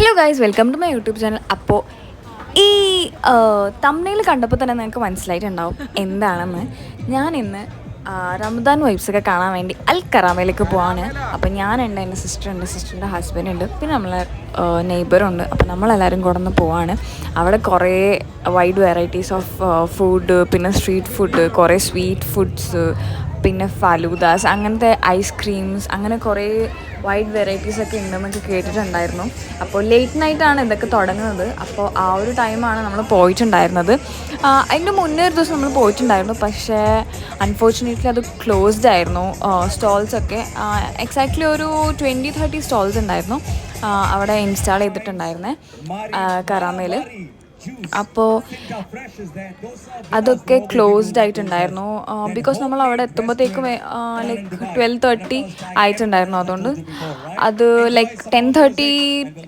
Hello guys, welcome to my YouTube channel. അപ്പോൾ ഈ thumbnail കണ്ടപ്പോൾ തന്നെ നിങ്ങൾക്ക് മനസ്സിലായിട്ടുണ്ടാവും എന്താണെന്ന്. ഞാൻ ഇന്ന് റമദാൻ വൈബ്സൊക്കെ കാണാൻ വേണ്ടി അൽ കറാമയിലേക്ക് പോവാണ്. അപ്പോൾ ഞാനുണ്ട്, എൻ്റെ സിസ്റ്ററുണ്ട്, സിസ്റ്ററിൻ്റെ ഹസ്ബൻഡ് ഉണ്ട്, പിന്നെ നമ്മളെ നെയ്ബറുണ്ട്. അപ്പോൾ നമ്മളെല്ലാവരും കൂടെ ഒന്ന് പോവാണ്. അവിടെ കുറേ വൈഡ് വെറൈറ്റീസ് ഓഫ് ഫുഡ്, പിന്നെ സ്ട്രീറ്റ് ഫുഡ്, കുറേ സ്വീറ്റ് ഫുഡ്സ്, പിന്നെ ഫലൂദാസ്, അങ്ങനത്തെ ഐസ്ക്രീംസ്, അങ്ങനെ കുറേ വൈഡ് വെറൈറ്റീസൊക്കെ ഉണ്ടെന്നൊക്കെ കേട്ടിട്ടുണ്ടായിരുന്നു. അപ്പോൾ ലേറ്റ് നൈറ്റാണ് ഇതൊക്കെ തുടങ്ങുന്നത്. അപ്പോൾ ആ ഒരു ടൈമാണ് നമ്മൾ പോയിട്ടുണ്ടായിരുന്നത്. അതിൻ്റെ മുന്നേ ഒരു ദിവസം നമ്മൾ പോയിട്ടുണ്ടായിരുന്നു, പക്ഷേ അൺഫോർച്ചുനേറ്റ്ലി അത് ക്ലോസ്ഡ് ആയിരുന്നു. സ്റ്റോൾസൊക്കെ എക്സാക്ട്ലി ഒരു 20-30 സ്റ്റോൾസ് ഉണ്ടായിരുന്നു അവിടെ ഇൻസ്റ്റാൾ ചെയ്തിട്ടുണ്ടായിരുന്നേ കറാമയിൽ. അപ്പോൾ അതൊക്കെ ക്ലോസ്ഡ് ആയിട്ടുണ്ടായിരുന്നു. ബിക്കോസ് നമ്മൾ അവിടെ എത്തുമ്പോഴത്തേക്കും ലൈക്ക് 12:30 ആയിട്ടുണ്ടായിരുന്നു. അതുകൊണ്ട് അത് ലൈക്ക് 10:30,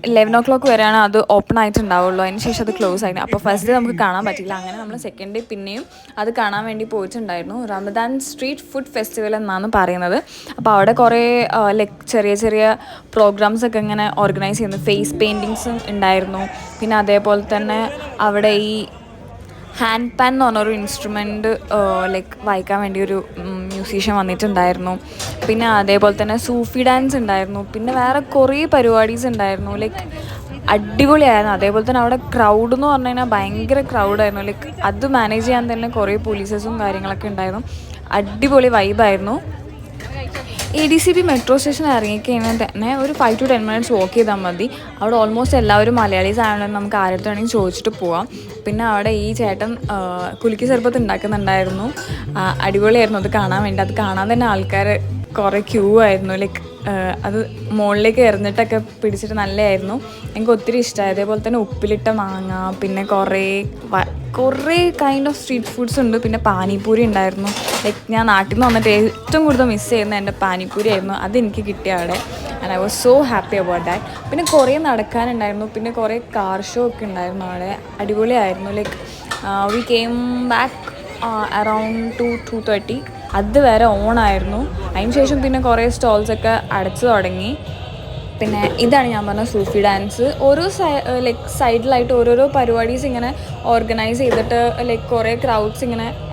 11 o'clock വരെയാണ് അത് ഓപ്പൺ ആയിട്ടുണ്ടാവുള്ളൂ. അതിന് ശേഷം അത് ക്ലോസ് ആയിരുന്നു. അപ്പോൾ ഫസ്റ്റ് ഡേ നമുക്ക് കാണാൻ പറ്റില്ല. അങ്ങനെ നമ്മൾ സെക്കൻഡ് ഡേ പിന്നെയും അത് കാണാൻ വേണ്ടി പോയിട്ടുണ്ടായിരുന്നു. റമദാൻ സ്ട്രീറ്റ് ഫുഡ് ഫെസ്റ്റിവൽ എന്നാണ് പറയുന്നത്. അപ്പോൾ അവിടെ കുറേ ലൈക്ക് ചെറിയ ചെറിയ പ്രോഗ്രാംസൊക്കെ ഇങ്ങനെ ഓർഗനൈസ് ചെയ്യുന്നു. ഫേസ് പെയിൻറ്റിങ്സും ഉണ്ടായിരുന്നു. പിന്നെ അതേപോലെ തന്നെ അവിടെ ഈ ഹാൻഡ് പാൻ എന്ന് പറഞ്ഞൊരു ഇൻസ്ട്രുമെൻറ്റ് ലൈക്ക് വായിക്കാൻ വേണ്ടി ഒരു മ്യൂസീഷ്യൻ വന്നിട്ടുണ്ടായിരുന്നു. പിന്നെ അതേപോലെ തന്നെ സൂഫി ഡാൻസ് ഉണ്ടായിരുന്നു. പിന്നെ വേറെ കുറേ പരിപാടീസ് ഉണ്ടായിരുന്നു. ലൈക്ക് അടിപൊളിയായിരുന്നു. അതേപോലെ തന്നെ അവിടെ ക്രൗഡ് എന്ന് പറഞ്ഞു കഴിഞ്ഞാൽ ഭയങ്കര ക്രൗഡായിരുന്നു. ലൈക്ക് അത് മാനേജ് ചെയ്യാൻ തന്നെ കുറേ പോലീസസും കാര്യങ്ങളൊക്കെ ഉണ്ടായിരുന്നു. അടിപൊളി വൈബായിരുന്നു. ADCP മെട്രോ സ്റ്റേഷൻ ഇറങ്ങിക്കഴിഞ്ഞാൽ തന്നെ ഒരു 5 to 10 minutes വാക്ക് ചെയ്താൽ മതി. അവിടെ ഓൾമോസ്റ്റ് എല്ലാവരും മലയാളീസ് ആയതുകൊണ്ട് നമുക്ക് ആരുടെ ചോദിച്ചിട്ട് പോവാം. പിന്നെ അവിടെ ഈ ചേട്ടൻ കുലുക്കി സർബത്ത് ഉണ്ടാക്കുന്നുണ്ടായിരുന്നു. അടിപൊളിയായിരുന്നു അത് കാണാൻ വേണ്ടി. അത് കാണാൻ തന്നെ ആൾക്കാർ കുറേ ക്യൂ ആയിരുന്നു. ലൈക്ക് അത് മുകളിലേക്ക് എറിഞ്ഞിട്ടൊക്കെ പിടിച്ചിട്ട് നല്ലതായിരുന്നു. എനിക്ക് ഒത്തിരി ഇഷ്ടമായി. അതേപോലെ തന്നെ ഉപ്പിലിട്ട മാങ്ങ, പിന്നെ കുറേ കൈൻഡ് ഓഫ് സ്ട്രീറ്റ് ഫുഡ്സ് ഉണ്ട്. പിന്നെ പാനിപൂരി ഉണ്ടായിരുന്നു. ലൈക്ക് ഞാൻ നാട്ടിൽ നിന്ന് വന്നിട്ട് ഏറ്റവും കൂടുതൽ മിസ് ചെയ്യുന്ന എൻ്റെ പാനിപൂരി ആയിരുന്നു. അതെനിക്ക് കിട്ടിയ അവിടെ. And I was so happy about that. പിന്നെ കുറേ നടക്കാനുണ്ടായിരുന്നു. പിന്നെ കുറേ കാർ ഷോ ഒക്കെ ഉണ്ടായിരുന്നു അവിടെ. അടിപൊളിയായിരുന്നു. Like we came back around 2:30. അതുവരെ ഓണായിരുന്നു. അതിന് ശേഷം പിന്നെ കുറേ സ്റ്റോൾസൊക്കെ അടച്ചു തുടങ്ങി. പിന്നെ ഇതാണ് ഞാൻ പറഞ്ഞ സൂഫി ഡാൻസ്. ഓരോ ലൈക്ക് സൈഡിലായിട്ട് ഓരോരോ പരിപാടീസ് ഇങ്ങനെ ഓർഗനൈസ് ചെയ്തിട്ട് ലൈക്ക് കുറേ ക്രൗഡ്സ്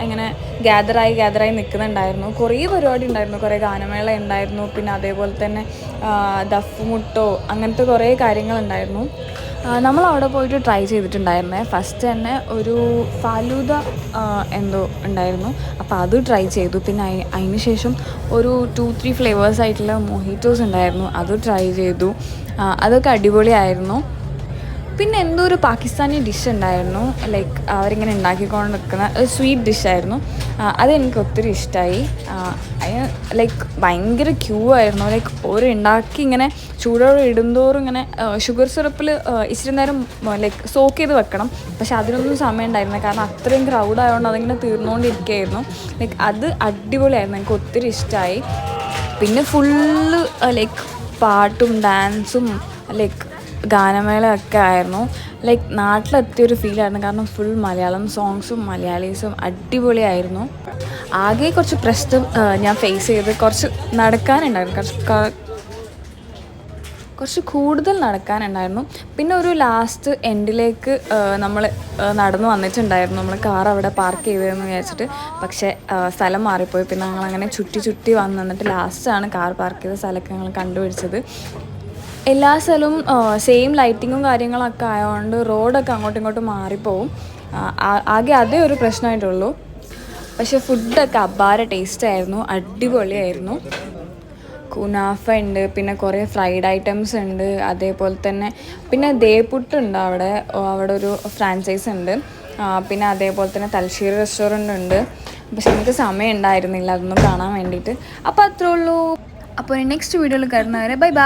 ഇങ്ങനെ ഗ്യാദറായി നിൽക്കുന്നുണ്ടായിരുന്നു. കുറേ പരിപാടി ഉണ്ടായിരുന്നു. കുറേ ഗാനമേള ഉണ്ടായിരുന്നു. പിന്നെ അതേപോലെ തന്നെ ദഫ് മുട്ടോ, അങ്ങനത്തെ കുറേ കാര്യങ്ങളുണ്ടായിരുന്നു. നമ്മളവിടെ പോയിട്ട് ട്രൈ ചെയ്തിട്ടുണ്ടായിരുന്നേ. ഫസ്റ്റ് തന്നെ ഒരു ഫലൂദ എന്തോ ഉണ്ടായിരുന്നു. അപ്പോൾ അത് ട്രൈ ചെയ്തു. പിന്നെ അതിന് ശേഷം ഒരു 2-3 ഫ്ലേവേഴ്സ് ആയിട്ടുള്ള മൊഹിറ്റോസ് ഉണ്ടായിരുന്നു. അത് ട്രൈ ചെയ്തു. അതൊക്കെ അടിപൊളിയായിരുന്നു. പിന്നെ എന്തോ ഒരു പാകിസ്ഥാനി ഡിഷ് ഉണ്ടായിരുന്നു. ലൈക്ക് അവരിങ്ങനെ ഉണ്ടാക്കിക്കൊണ്ട് നിൽക്കുന്ന സ്വീറ്റ് ഡിഷായിരുന്നു. അതെനിക്ക് ഒത്തിരി ഇഷ്ടമായി. അതിന് ലൈക്ക് ഭയങ്കര ക്യൂ ആയിരുന്നു. ലൈക്ക് ഉണ്ടാക്കി ഇങ്ങനെ ചൂടോടെ ഇടുന്തോറും ഇങ്ങനെ ഷുഗർ സിറപ്പിൽ ഇച്ചിരി നേരം ലൈക്ക് സോക്ക് ചെയ്ത് വെക്കണം. പക്ഷെ അതിനൊന്നും സമയം ഉണ്ടായിരുന്നില്ല. കാരണം അത്രയും ക്രൗഡ് ആയതുകൊണ്ട് അതിങ്ങനെ തീർന്നുകൊണ്ടിരിക്കുകയായിരുന്നു. ലൈക്ക് അത് അടിപൊളിയായിരുന്നു. എനിക്ക് ഒത്തിരി ഇഷ്ടമായി. പിന്നെ ഫുള്ള് ലൈക്ക് പാട്ടും ഡാൻസും ലൈക്ക് ഗാനമേളയൊക്കെ ആയിരുന്നു. ലൈക്ക് നാട്ടിലെത്തിയൊരു ഫീലായിരുന്നു. കാരണം ഫുൾ മലയാളം സോങ്സും മലയാളീസും അടിപൊളിയായിരുന്നു. ആകെ കുറച്ച് പ്രശ്നം ഞാൻ ഫേസ് ചെയ്ത് കുറച്ച് നടക്കാനുണ്ടായിരുന്നു. കുറച്ച് കൂടുതൽ നടക്കാനുണ്ടായിരുന്നു. പിന്നെ ഒരു ലാസ്റ്റ് എൻഡിലേക്ക് നമ്മൾ നടന്നു വന്നിട്ടുണ്ടായിരുന്നു. നമ്മൾ കാർ അവിടെ പാർക്ക് ചെയ്തതെന്ന് വിചാരിച്ചിട്ട്. പക്ഷേ സ്ഥലം മാറിപ്പോയി. പിന്നെ ഞങ്ങളങ്ങനെ ചുറ്റി വന്നിട്ട് ലാസ്റ്റാണ് കാർ പാർക്ക് ചെയ്ത സ്ഥലമൊക്കെ ഞങ്ങൾ കണ്ടുപിടിച്ചത്. എല്ലാ സ്ഥലവും സെയിം ലൈറ്റിങ്ങും കാര്യങ്ങളൊക്കെ ആയതുകൊണ്ട് റോഡൊക്കെ അങ്ങോട്ടും ഇങ്ങോട്ടും മാറിപ്പോവും. ആകെ അതേ ഒരു പ്രശ്നമായിട്ടുള്ളൂ. പക്ഷേ ഫുഡൊക്കെ അപാര ടേസ്റ്റായിരുന്നു. അടിപൊളിയായിരുന്നു. കുനാഫ ഉണ്ട്. പിന്നെ കുറേ ഫ്രൈഡ് ഐറ്റംസ് ഉണ്ട്. അതേപോലെ തന്നെ പിന്നെ ദേപുട്ടുണ്ട് അവിടെ ഒരു ഫ്രാഞ്ചൈസ് ഉണ്ട്. പിന്നെ അതേപോലെ തന്നെ തലശ്ശേരി റെസ്റ്റോറൻ്റ് ഉണ്ട്. പക്ഷെ എനിക്ക് സമയം ഉണ്ടായിരുന്നില്ല അതൊന്നും കാണാൻ വേണ്ടിയിട്ട്. അപ്പോൾ അത്രേ ഉള്ളൂ. അപ്പോൾ നെക്സ്റ്റ് വീഡിയോയിൽ കാണുന്നവരെ ബൈ ബൈ.